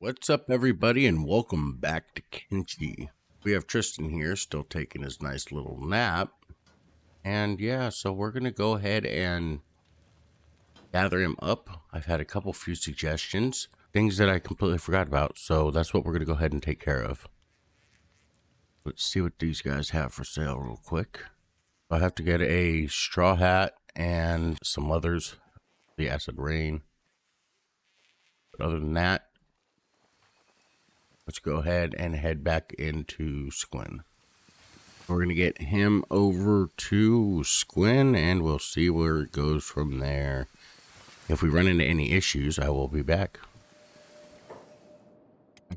What's up, everybody, and welcome back to Kenshi. We have Tristan here, still taking his nice little nap. And yeah, so we're going to go ahead and gather him up. I've had a few suggestions, things that I completely forgot about, so that's what we're going to go ahead and take care of. Let's see what these guys have for sale real quick. I have to get a straw hat and some leathers, the acid rain. But other than that, let's go ahead and head back into s1e8. We're going to get him over to s1e8 and we'll see where it goes from there. If we run into any issues, I will be back.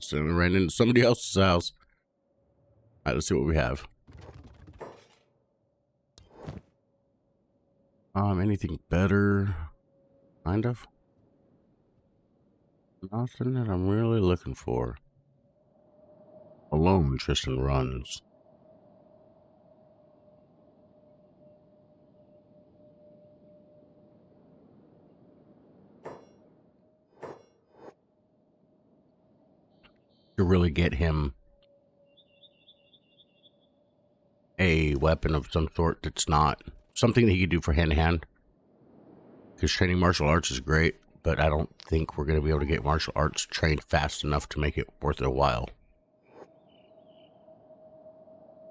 So we ran into somebody else's house. All right, let's see what we have. Anything better? Kind of. Nothing that I'm really looking for. Alone, Tristan runs. To really get him a weapon of some sort that's not something that he could do for hand-to-hand. Because training martial arts is great, but I don't think we're going to be able to get martial arts trained fast enough to make it worth it a while.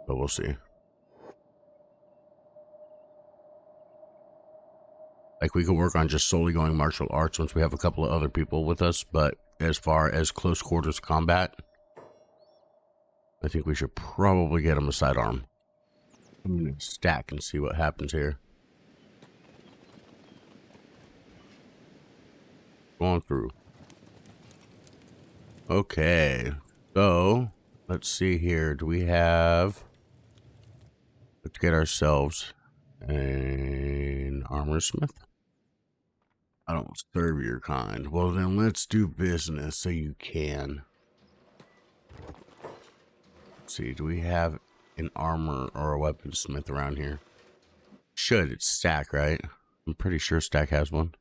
But we'll see. Like, we could work on just solely going martial arts once we have a couple of other people with us, but as far as close quarters combat, I think we should probably get him a sidearm. I'm going to stack and see what happens here. Going through. Okay, so let's see here. Do we have... Let's get ourselves an armor smith. I don't serve your kind. Well, then let's do business so you can. Let's see, do we have an armor or a weaponsmith around here? Should. It's Stack, right? I'm pretty sure Stack has one.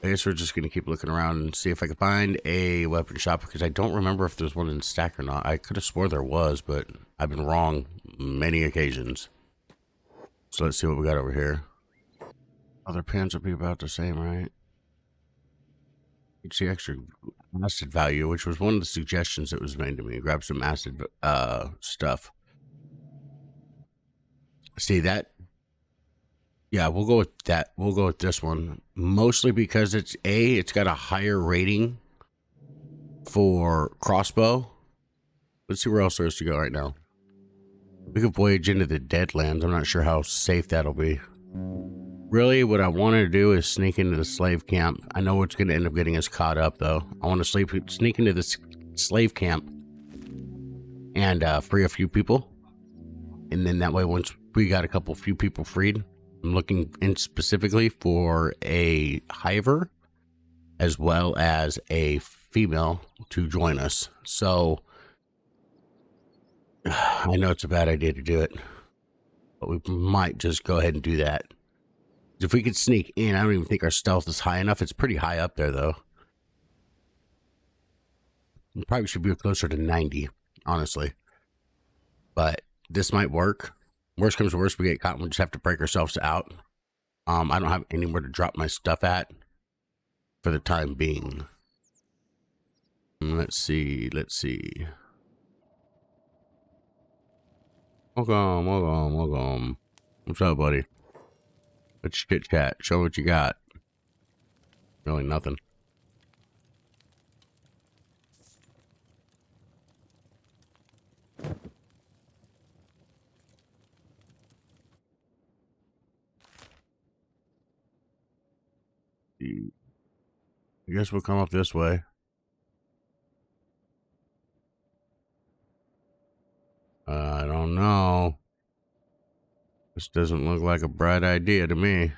I guess we're just going to keep looking around and see if I can find a weapon shop, because I don't remember if there's one in Stack or not. I could have swore there was, but I've been wrong many occasions. So let's see what we got over here. Other pins will be about the same, right? You can see extra acid value, which was one of the suggestions that was made to me. Grab some acid stuff. See that? Yeah, we'll go with that. We'll go with this one. Mostly because it's got a higher rating for crossbow. Let's see where else there is to go right now. We could voyage into the Deadlands. I'm not sure how safe that'll be. Really, what I want to do is sneak into the slave camp. I know it's going to end up getting us caught up, though. I want to sneak into this slave camp and free a few people. And then that way, once we got a few people freed, I'm looking in specifically for a hiver as well as a female to join us. So I know it's a bad idea to do it, but we might just go ahead and do that. If we could sneak in, I don't even think our stealth is high enough. It's pretty high up there, though. We probably should be closer to 90, honestly. But this might work. Worst comes to worst, we get caught and we just have to break ourselves out. I don't have anywhere to drop my stuff at for the time being. Let's see. Welcome. What's up, buddy? Let's chit chat. Show what you got. Really nothing. I guess we'll come up this way. I don't know. This doesn't look like a bright idea to me.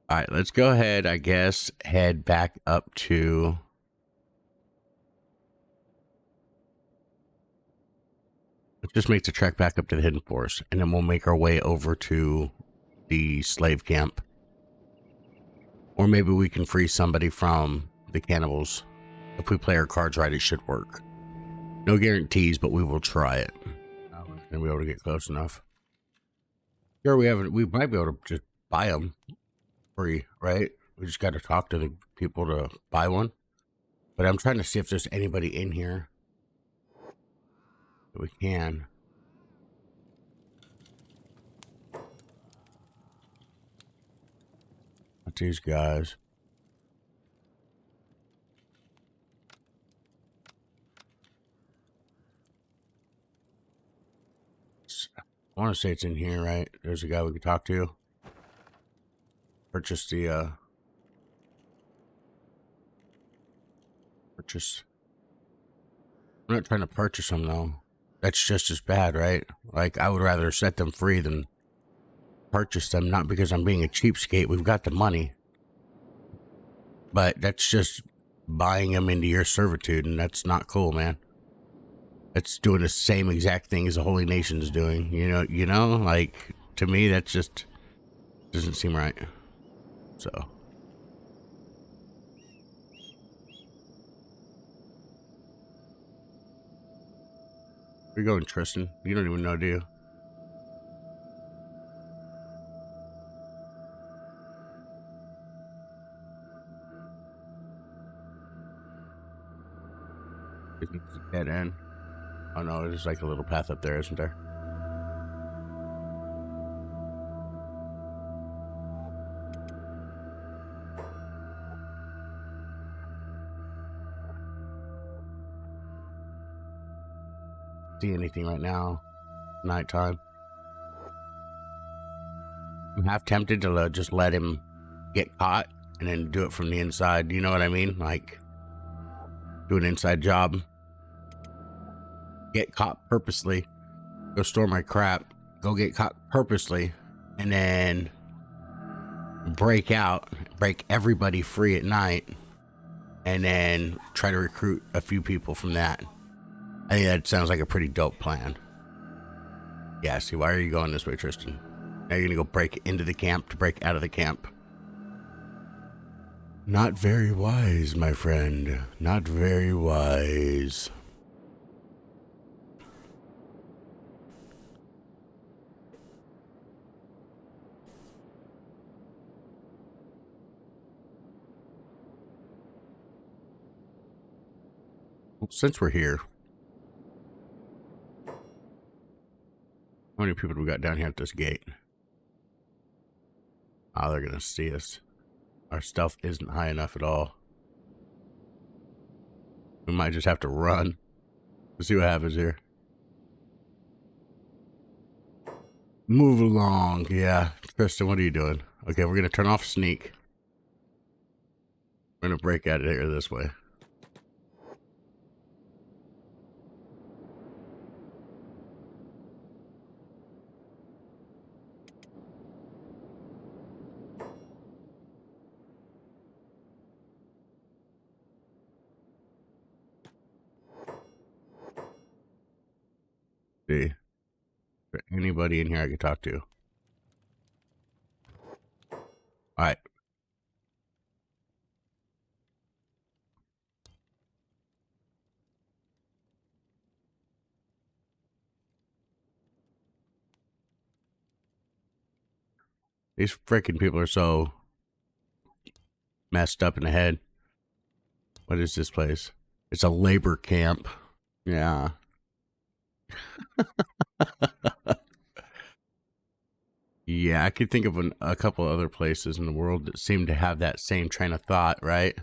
All right, let's go ahead, I guess, head back up to... Let's just make the trek back up to the Hidden Forest, and then we'll make our way over to the slave camp. Or maybe we can free somebody from the cannibals. If we play our cards right, it should work. No guarantees, but we will try it. And we able to get close enough. Sure, we might be able to just buy them free, right? We just got to talk to the people to buy one. But I'm trying to see if there's anybody in here that we can. Not these guys. I want to say it's in here, right? There's a guy we could talk to. Purchase the, purchase. I'm not trying to purchase them, though. That's just as bad, right? Like, I would rather set them free than purchase them, not because I'm being a cheapskate. We've got the money. But that's just buying them into your servitude, and that's not cool, man. It's doing the same exact thing as the Holy Nation's doing. You know, like, to me, that just doesn't seem right. So. Where you going, Tristan? You don't even know, do you? It's a dead end. Oh no, there's like a little path up there, isn't there? See anything right now? Nighttime. I'm half tempted to just let him get caught and then do it from the inside. You know what I mean? Like, do an inside job. Get caught purposely. Go store my crap. Go get caught purposely. And then break out. Break everybody free at night. And then try to recruit a few people from that. I think that sounds like a pretty dope plan. Yeah, see, why are you going this way, Tristan? Now you're gonna go break into the camp to break out of the camp. Not very wise, my friend. Not very wise. Well, since we're here, how many people do we got down here at this gate? Oh, they're gonna see us. Our stealth isn't high enough at all. We might just have to run. Let's see what happens here. Move along. Yeah. Tristan, what are you doing? Okay, we're gonna turn off sneak. We're gonna break out of here this way. See, is there anybody in here I could talk to? All right. These freaking people are so messed up in the head. What is this place? It's a labor camp. Yeah. Yeah, I could think of a couple other places in the world that seem to have that same train of thought, right?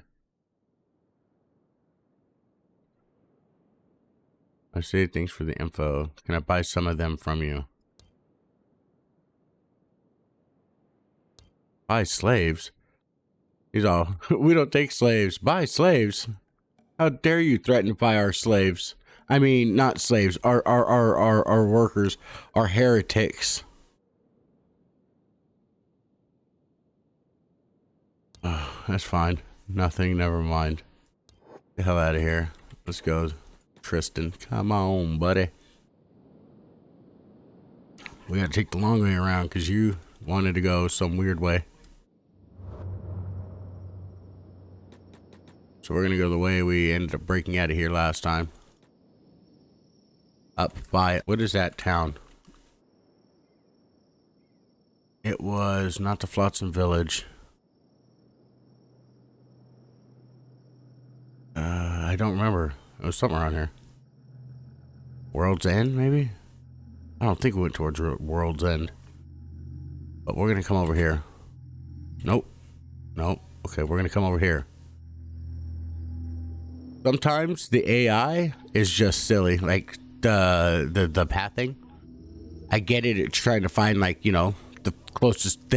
I say thanks for the info. Can I buy some of them from you? Buy slaves? He's all, we don't take slaves. Buy slaves? How dare you threaten to buy our slaves? I mean, not slaves, our workers, our heretics. Oh, that's fine. Nothing, never mind. Get the hell out of here. Let's go, Tristan. Come on, buddy. We gotta take the long way around because you wanted to go some weird way. So we're gonna go the way we ended up breaking out of here last time. Up by, what is that town? It was not the Flotsam Village. I don't remember. It was somewhere around here. World's End, maybe? I don't think we went towards World's End. But we're gonna come over here. Nope. Nope. Okay, we're gonna come over here. Sometimes the AI is just silly, like the pathing. I get it. It's trying to find, like, you know, the closest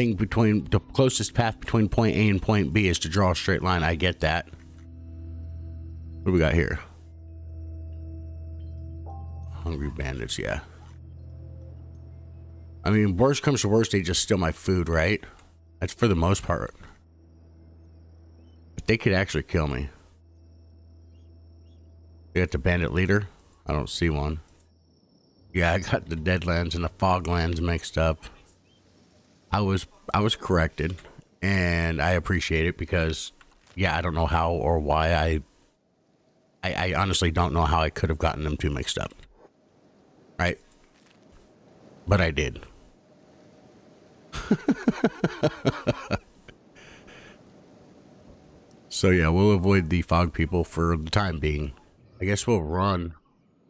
path between point A and point B is to draw a straight line. I get that. What do we got here? Hungry bandits, yeah. I mean, worst comes to worst, they just steal my food, right? That's for the most part. But they could actually kill me. You got the bandit leader? I don't see one. Yeah, I got the Deadlands and the Foglands mixed up. I was corrected, and I appreciate it because, yeah, I don't know how or why I honestly don't know how I could have gotten them two mixed up. Right? But I did. So yeah, we'll avoid the fog people for the time being. I guess we'll run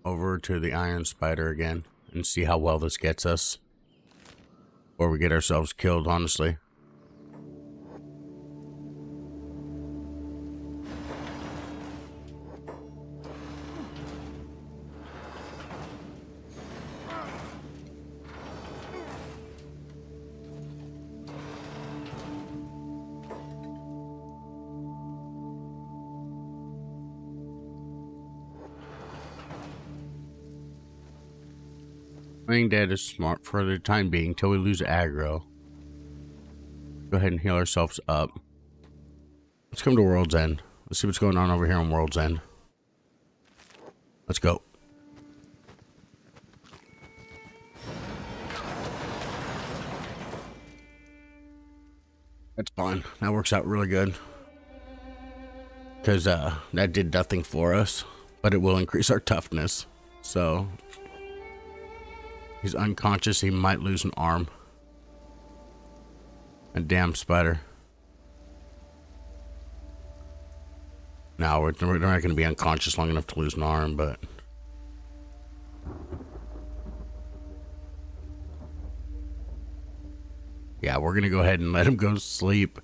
over to the Iron Spider again and see how well this gets us. Or we get ourselves killed, honestly. Playing dead is smart for the time being till we lose aggro. Go ahead and heal ourselves up. Let's come to World's End. Let's see what's going on over here on World's End. Let's go. That's fine. That works out really good. Because that did nothing for us, but it will increase our toughness. So he's unconscious. He might lose an arm. A damn spider. No, we're not going to be unconscious long enough to lose an arm, but... yeah, we're going to go ahead and let him go sleep.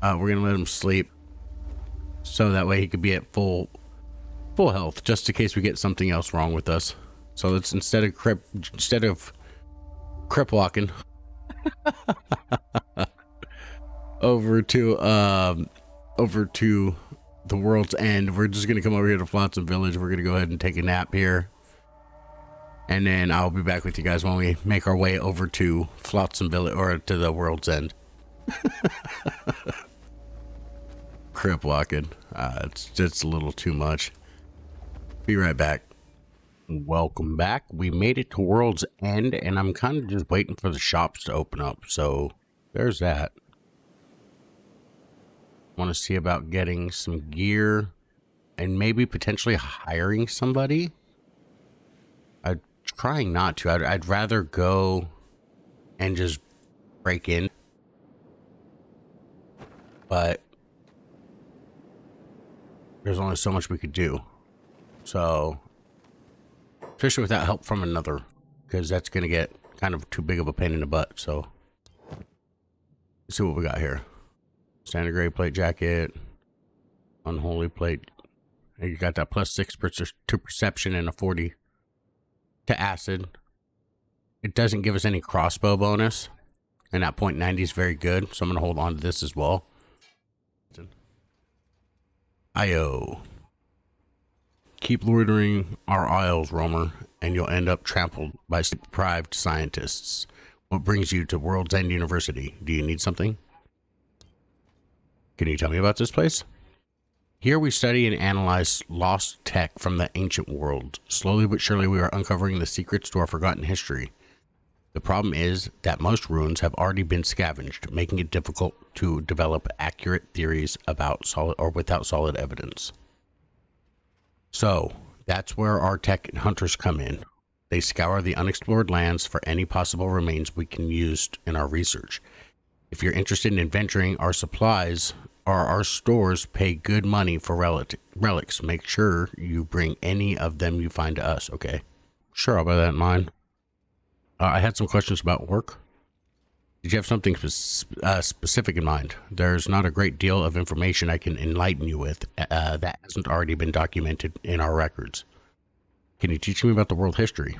We're going to let him sleep. So that way he could be at full health, just in case we get something else wrong with us. So let's, instead of crip walking over to the World's End, we're just gonna come over here to Flotsam Village. We're gonna go ahead and take a nap here, and then I'll be back with you guys when we make our way over to Flotsam Village, or to the World's End. Crip walking, it's just a little too much. Be right back. Welcome back. We made it to World's End, and I'm kind of just waiting for the shops to open up, so there's that. Want to see about getting some gear and maybe potentially hiring somebody. I'm trying not to. I'd rather go and just break in, but there's only so much we could do. So, especially without help from another, because that's going to get kind of too big of a pain in the butt. So, let's see what we got here. Standard gray plate jacket, unholy plate. You got that +6 to perception and a 40 to acid. It doesn't give us any crossbow bonus, and that .90 is very good. So I'm going to hold on to this as well. IO. Keep loitering our aisles, roamer, and you'll end up trampled by deprived scientists. What brings you to World's End University? Do you need something? Can you tell me about this place? Here we study and analyze lost tech from the ancient world. Slowly but surely we are uncovering the secrets to our forgotten history. The problem is that most ruins have already been scavenged, making it difficult to develop accurate theories about solid or without solid evidence. So that's where our tech hunters come in. They scour the unexplored lands for any possible remains we can use in our research. If you're interested in venturing, our supplies or our stores pay good money for relics. Make sure you bring any of them you find to us, okay? Sure, I'll bear that in mind. I had some questions about work. Did you have something specific in mind? There's not a great deal of information I can enlighten you with that hasn't already been documented in our records. Can you teach me about the world history?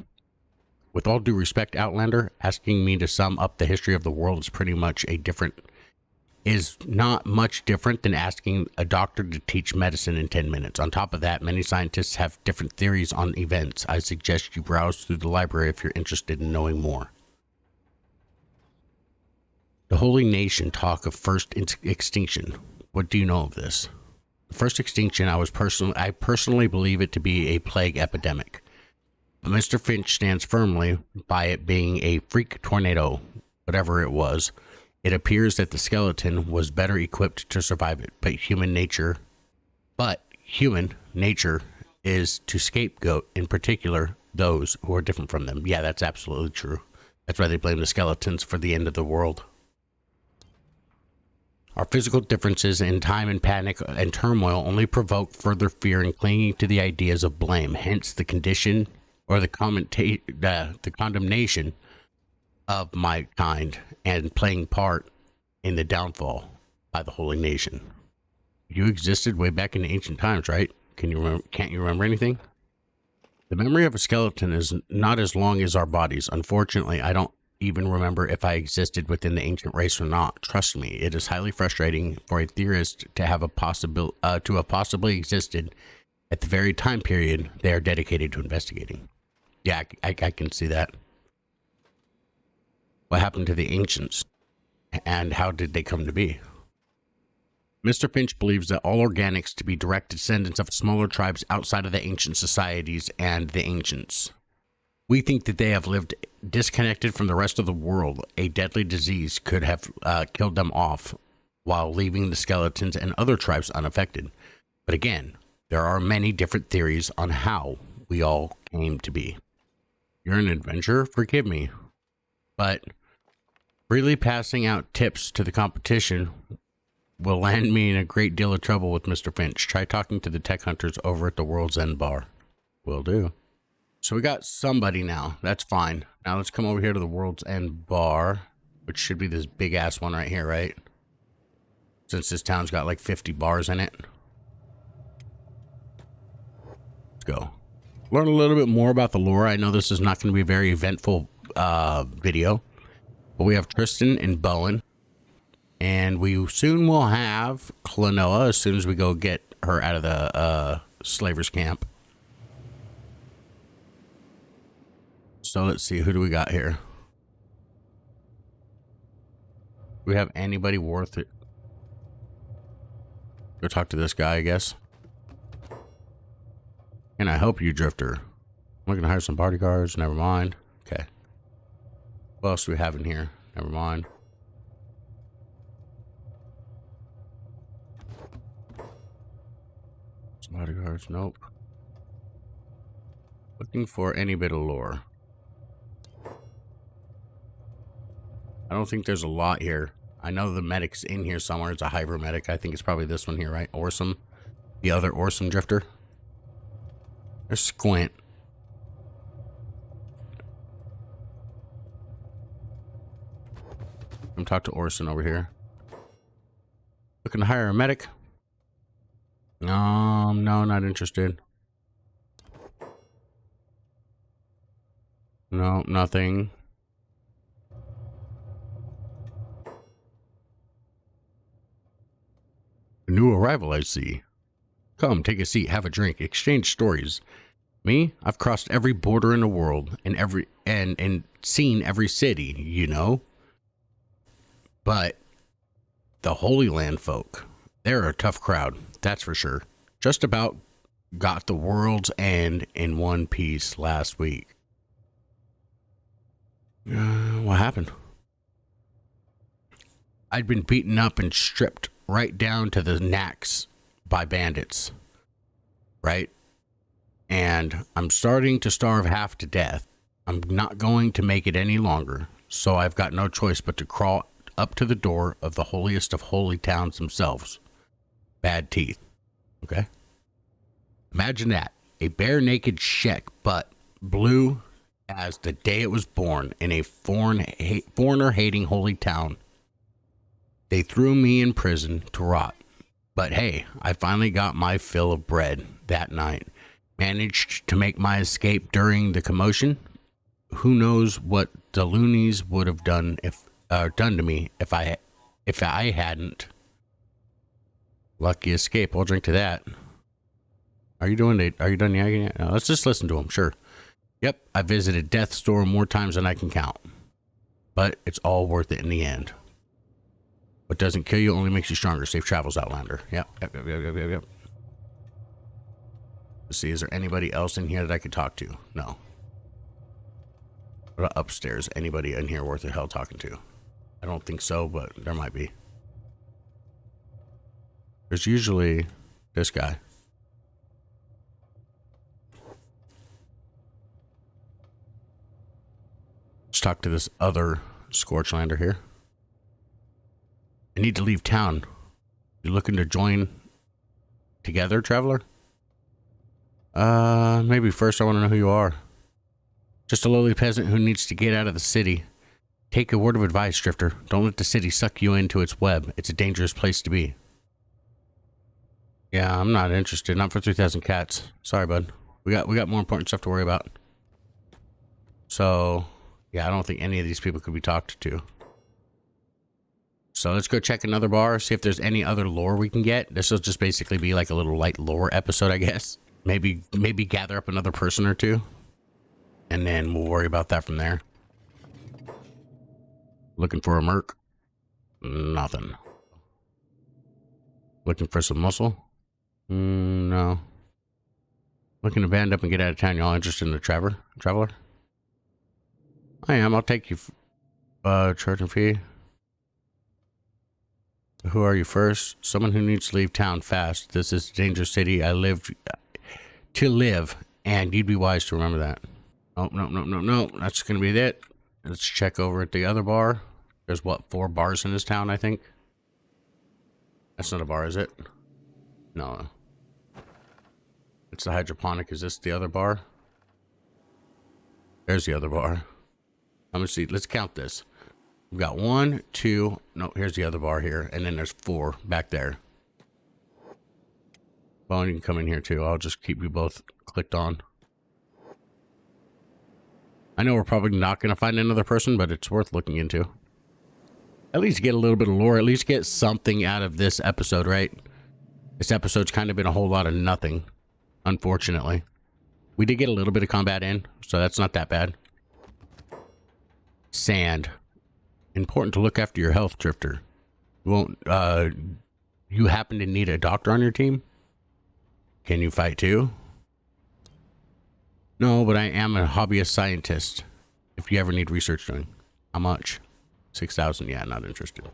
With all due respect, Outlander, asking me to sum up the history of the world is not much different than asking a doctor to teach medicine in 10 minutes. On top of that, many scientists have different theories on events. I suggest you browse through the library if you're interested in knowing more. The Holy Nation talk of first extinction. What do you know of this? The first extinction, I personally believe it to be a plague epidemic. But Mr. Finch stands firmly by it being a freak tornado, whatever it was. It appears that the skeleton was better equipped to survive it, but human nature is to scapegoat, in particular, those who are different from them. Yeah, that's absolutely true. That's why they blame the skeletons for the end of the world. Our physical differences in time and panic and turmoil only provoke further fear and clinging to the ideas of blame. Hence the condition or the condemnation of my kind and playing part in the downfall by the Holy Nation. You existed way back in the ancient times, right? Can't you remember anything? The memory of a skeleton is not as long as our bodies. Unfortunately, I don't even remember if I existed within the ancient race or not. Trust me, it is highly frustrating for a theorist to have possibly existed at the very time period they are dedicated to investigating. Yeah, I can see that. What happened to the ancients, and how did they come to be? Mr. Finch believes that all organics to be direct descendants of smaller tribes outside of the ancient societies and the ancients. We think that they have lived disconnected from the rest of the world. A deadly disease could have killed them off while leaving the skeletons and other tribes unaffected. But again, there are many different theories on how we all came to be. You're an adventurer? Forgive me. But freely passing out tips to the competition will land me in a great deal of trouble with Mr. Finch. Try talking to the tech hunters over at the World's End bar. Will do. So we got somebody now. That's fine. Now let's come over here to the World's End bar, which should be this big ass one right here, right? Since this town's got like 50 bars in it. Let's go. Learn a little bit more about the lore. I know this is not going to be a very eventful video, but we have Tristan and Bowen, and we soon will have KLONOA as soon as we go get her out of the slavers camp. So let's see, who do we got here? Do we have anybody worth it? Go talk to this guy, I guess. Can I help you, Drifter? I'm gonna hire some bodyguards. Never mind. Okay. What else do we have in here? Never mind. Some bodyguards. Nope. Looking for any bit of lore. I don't think there's a lot here. I know the medic's in here somewhere. It's a Hyver medic. I think it's probably this one here, right? Orsum. The other Orsum Drifter. There's Squint. Come talk to Orson over here. Looking to hire a medic? No, not interested. No, nothing. A new arrival, I see. Come, take a seat, have a drink, exchange stories. Me, I've crossed every border in the world and seen every city, you know. But the Holy Land folk, they're a tough crowd, that's for sure. Just about got the World's End in one piece last week. What happened? I'd been beaten up and stripped right down to the knacks by bandits, right? And I'm starting to starve half to death. I'm not going to make it any longer, so I've got no choice but to crawl up to the door of the holiest of holy towns themselves. Bad teeth. Okay? Imagine that. A bare naked sheik, but blue as the day it was born in a foreigner-hating holy town. They threw me in prison to rot. But hey, I finally got my fill of bread that night. Managed to make my escape during the commotion. Who knows what the loonies would have done to me if I hadn't. Lucky escape. I'll drink to that. Are you done yagging yet? No, let's just listen to him. Sure. Yep, I visited death's door more times than I can count. But it's all worth it in the end. What doesn't kill you only makes you stronger. Safe travels, Outlander. Yep. Let's see, is there anybody else in here that I could talk to? No. What about upstairs? Anybody in here worth the hell talking to? I don't think so, but there might be. There's usually this guy. Let's talk to this other Scorchlander here. I need to leave town. You looking to join together, traveler? Maybe first I want to know who you are. Just a lowly peasant who needs to get out of the city. Take a word of advice, Drifter. Don't let the city suck you into its web. It's a dangerous place to be. Yeah, I'm not interested. Not for 3,000 cats. Sorry, bud. We got more important stuff to worry about. So, yeah, I don't think any of these people could be talked to. So let's go check another bar, see if there's any other lore we can get. This will just basically be like a little light lore episode, I guess. Maybe gather up another person or two. And then we'll worry about that from there. Looking for a merc? Nothing. Looking for some muscle? No. Looking to band up and get out of town. Y'all interested in the traveler? I am. I'll take you. Charge and fee. Who are you first? Someone who needs to leave town fast. This is a dangerous city. I live to live, and you'd be wise to remember that. Oh, no. That's going to be it. Let's check over at the other bar. There's, what, 4 bars in this town, I think? That's not a bar, is it? No. It's the hydroponic. Is this the other bar? There's the other bar. I'm going to see. Let's count this. We've got 1, 2. No, here's the other bar here. And then there's 4 back there. Well, you can come in here too. I'll just keep you both clicked on. I know we're probably not going to find another person, but it's worth looking into. At least get a little bit of lore. At least get something out of this episode, right? This episode's kind of been a whole lot of nothing, unfortunately. We did get a little bit of combat in, so that's not that bad. Sand. Important to look after your health, Drifter. You happen to need a doctor on your team? Can you fight too? No, but I am a hobbyist scientist. If you ever need research doing. How much? 6,000. Yeah, not interested.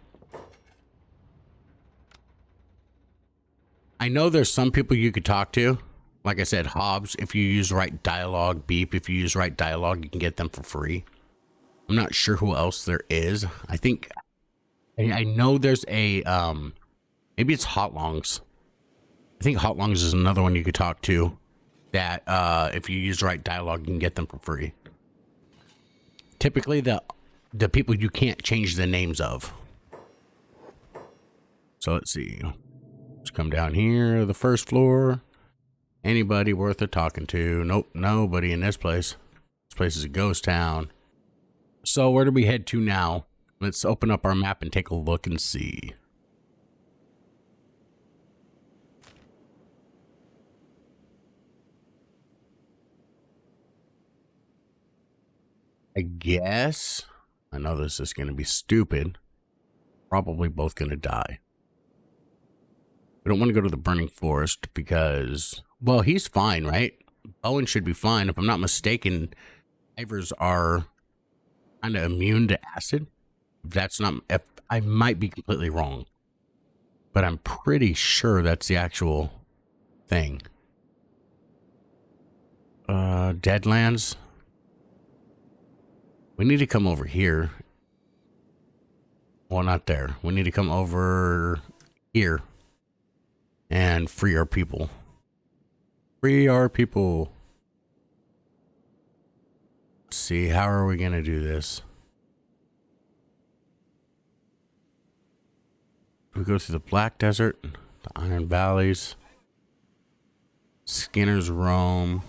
I know there's some people you could talk to. Like I said, Hobbs, if you use right dialogue. Beep, if you use right dialogue, you can get them for free. I'm not sure who else there is. I know there's a, maybe it's Hotlongs. I think Hotlongs is another one you could talk to. That, if you use the right dialogue, you can get them for free. Typically, the people you can't change the names of. So let's see. Let's come down here, the first floor. Anybody worth a talking to? Nope, nobody in this place. This place is a ghost town. So where do we head to now? Let's open up our map and take a look and see. I guess. I know this is going to be stupid. Probably both going to die. We don't want to go to the burning forest because, well, he's fine, right? Bowen should be fine. If I'm not mistaken, divers are kind of immune to acid. That's not, if I might be completely wrong, but I'm pretty sure that's the actual thing. Deadlands. We need to come over here. Well, not there. We need to come over here and free our people. Free our people. Let's see, how are we going to do this? We go through the Black Desert, the Iron Valleys, Skinner's Roam.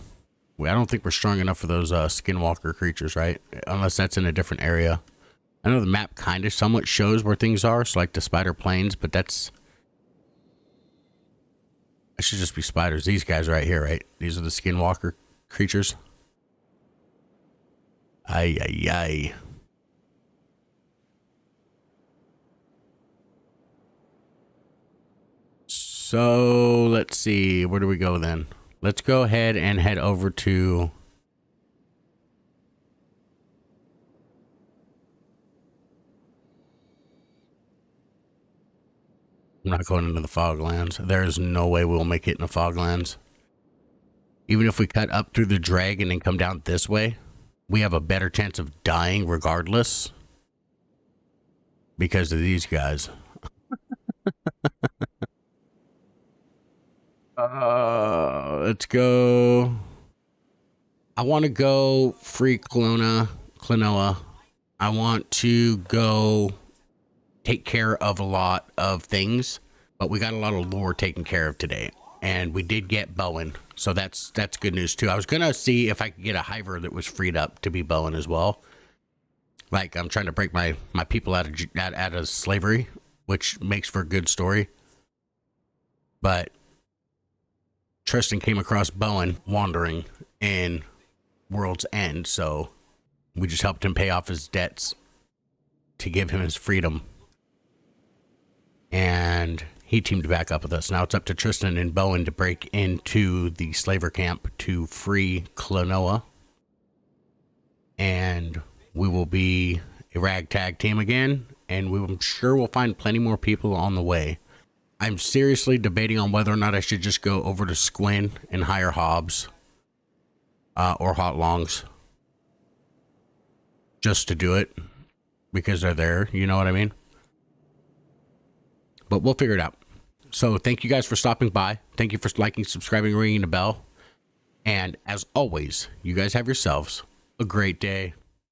I don't think we're strong enough for those skinwalker creatures, right? Unless that's in a different area. I know the map kind of somewhat shows where things are, so like the spider plains, but that's... It should just be spiders. These guys right here, right? These are the skinwalker creatures. Ay, ay, ay. So, let's see. Where do we go then? Let's go ahead and head over to... I'm not going into the Foglands. There's no way we'll make it in the Foglands. Even if we cut up through the dragon and come down this way, we have a better chance of dying regardless. Because of these guys. Let's go. I want to go free KLONOA. I want to go take care of a lot of things, but we got a lot of lore taken care of today, and we did get BOWEN, so that's good news too. I was gonna see if I could get a hiver that was freed up to be BOWEN as well. Like, I'm trying to break my people out of slavery, which makes for a good story. But Tristan came across BOWEN wandering in World's End, so we just helped him pay off his debts to give him his freedom. And he teamed back up with us. Now it's up to Tristan and BOWEN to break into the slaver camp to free KLONOA. And we will be a ragtag team again. And I'm sure we'll find plenty more people on the way. I'm seriously debating on whether or not I should just go over to Squin and hire Hobbs. Or Hot Longs. Just to do it. Because they're there, you know what I mean? But we'll figure it out. So thank you guys for stopping by. Thank you for liking, subscribing, ringing the bell. And as always, you guys have yourselves a great day.